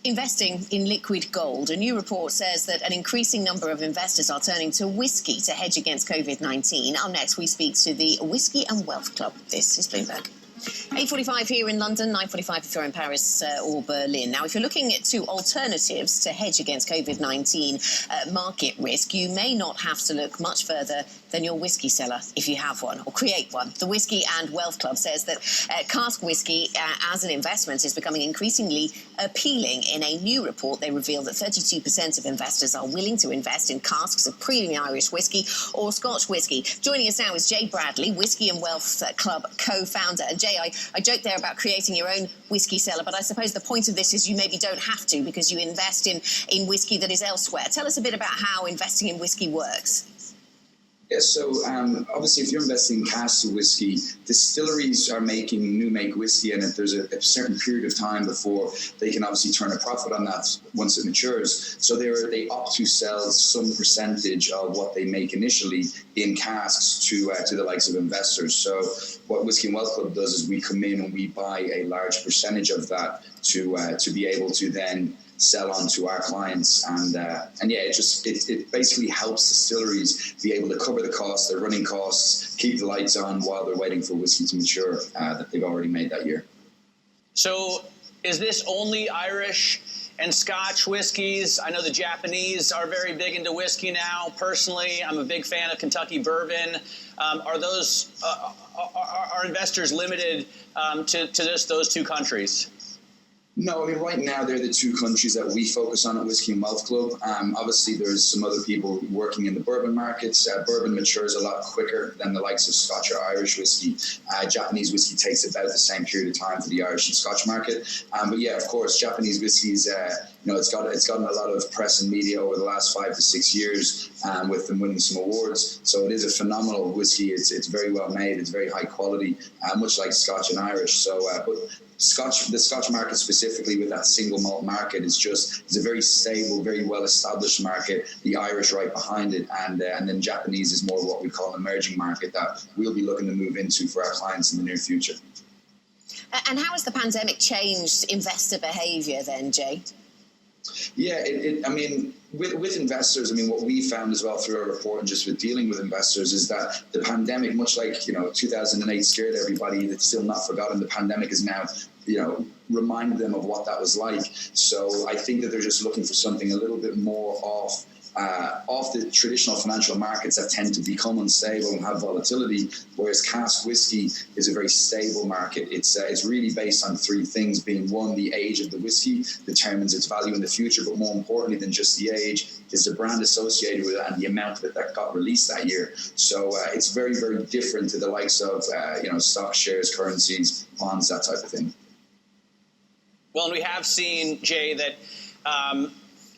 Investing in liquid gold. A new report says that an increasing number of investors are turning to whiskey to hedge against COVID-19. Up next, we speak to the Whisky and Wealth Club. This is Bloomberg. 8:45 here in London, 9:45 if you're in Paris or Berlin. Now, if you're looking to alternatives to hedge against COVID-19 market risk, you may not have to look much further than your whiskey cellar if you have one, or create one. The Whisky and Wealth Club says that Cask whiskey as an investment is becoming increasingly appealing. In a new report, they reveal that 32% of investors are willing to invest in casks of premium Irish whiskey or Scotch whiskey. Joining us now is Jay Bradley, Whisky and Wealth Club co-founder. And Jay, I joked there about creating your own whiskey cellar, but I suppose the point of this is you maybe don't have to because you invest in whiskey that is elsewhere. Tell us a bit about how investing in whiskey works. Yeah, so obviously if you're investing in casks of whiskey, distilleries are making new make whiskey, and if there's a certain period of time before they can obviously turn a profit on that once it matures. So they opt to sell some percentage of what they make initially in casks to the likes of investors. So what Whisky and Wealth Club does is we come in and we buy a large percentage of that to be able to then sell on to our clients, and yeah, it basically helps distilleries be able to cover the costs, their running costs, keep the lights on while they're waiting for whiskey to mature that they've already made that year. So is this only Irish and Scotch whiskeys? I know the Japanese are very big into whiskey now. Personally, I'm a big fan of Kentucky bourbon. Are investors limited to just those two countries? No, I mean, right now they're the two countries that we focus on at Whisky and Wealth Club. Obviously, there's some other people working in the bourbon markets. Bourbon matures a lot quicker than the likes of Scotch or Irish whiskey. Japanese whiskey takes about the same period of time for the Irish and Scotch market. But yeah, of course, Japanese whiskey is, it's gotten a lot of press and media over the last 5 to 6 years with them winning some awards. So it is a phenomenal whiskey. It's very well made. It's very high quality, much like Scotch and Irish. So, but the Scotch market specifically, with that single malt market, it's a very stable, very well established market. The Irish right behind it, and then Japanese is more what we call an emerging market that we'll be looking to move into for our clients in the near future. And how has the pandemic changed investor behaviour then, Jay? Yeah, I mean, with investors, I mean, what we found as well through our report and just with dealing with investors is that the pandemic, much like, 2008 scared everybody, it's still not forgotten. The pandemic is now, reminded them of what that was like. So I think that they're just looking for something a little bit more off the traditional financial markets that tend to become unstable and have volatility, whereas cask whiskey is a very stable market. It's really based on three things, being one, the age of the whiskey determines its value in the future, but more importantly than just the age is the brand associated with it and the amount that got released that year. So it's very, very different to the likes of stock, shares, currencies, bonds, that type of thing. Well, and we have seen, Jay, that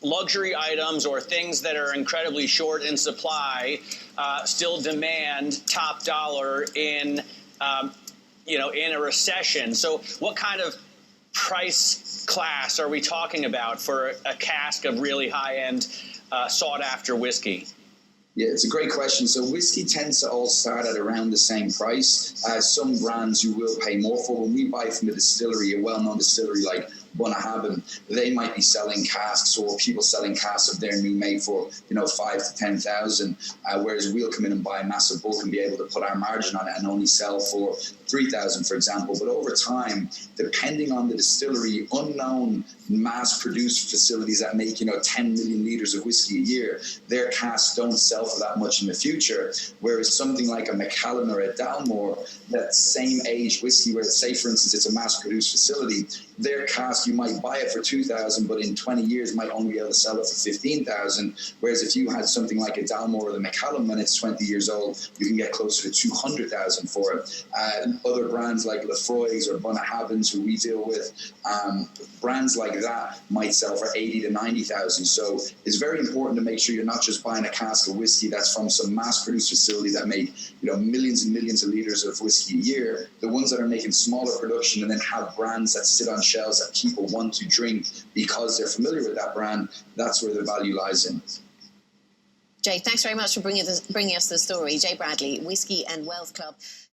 luxury items or things that are incredibly short in supply still demand top dollar in a recession. So what kind of price class are we talking about for a cask of really high-end sought-after whiskey? Yeah, it's a great question. So whiskey tends to all start at around the same price. Some brands you will pay more for. When we buy from a distillery, a well-known distillery like Bunnahabhain, they might be selling casks, or people selling casks of their new make for 5 to 10,000, whereas we'll come in and buy a massive bulk and be able to put our margin on it and only sell for 3,000, for example. But over time, depending on the distillery, unknown mass-produced facilities that make 10 million litres of whiskey a year, their casks don't sell for that much in the future. Whereas something like a Macallan or a Dalmore, that same age whiskey, where say for instance it's a mass-produced facility, their cask, you might buy it for 2,000, but in 20 years might only be able to sell it for 15,000. Whereas if you had something like a Dalmore or the Macallan when it's 20 years old, you can get closer to 200,000 for it. Other brands like Lefroy's or Bunnahabhain's, who we deal with, brands like that might sell for 80 to 90,000. So it's very important to make sure you're not just buying a cask of whiskey that's from some mass-produced facility that make millions and millions of litres of whiskey a year. The ones that are making smaller production and then have brands that sit on shelves that people want to drink because they're familiar with that brand, that's where the value lies in. Jay, thanks very much for bringing us the story. Jay Bradley, Whisky and Wealth Club.